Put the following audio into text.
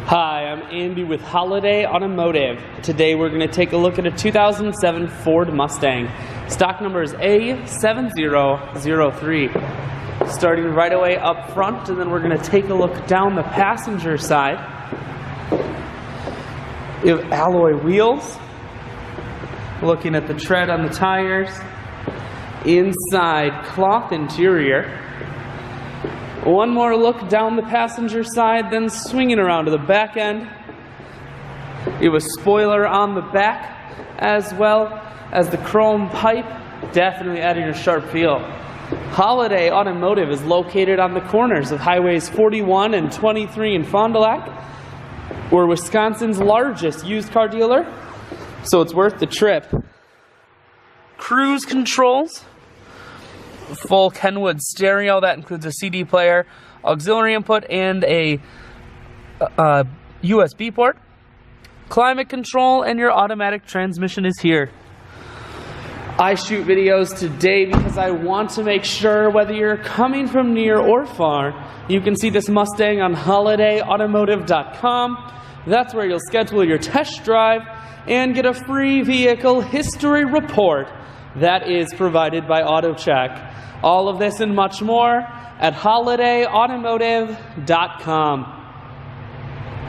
Hi, I'm Andy with Holiday Automotive. Today we're going to take a look at a 2007 Ford Mustang. Stock number is A7003. Starting right away up front, and then we're going to take a look down the passenger side. We have alloy wheels. Looking at the tread on the tires. Inside, cloth interior. One more look down the passenger side, then swinging around to the back end. You have a spoiler on the back, as well as the chrome pipe, definitely adding a sharp feel. Holiday Automotive is located on the corners of Highways 41 and 23 in Fond du Lac. We're Wisconsin's largest used car dealer, so it's worth the trip. Cruise controls. Full Kenwood stereo that includes a CD player, auxiliary input, and a USB port. Climate control, and your automatic transmission is here. I shoot videos today because I want to make sure whether you're coming from near or far, you can see this Mustang on holidayautomotive.com. That's where you'll schedule your test drive and get a free vehicle history report that is provided by AutoCheck. All of this and much more at holidayautomotive.com.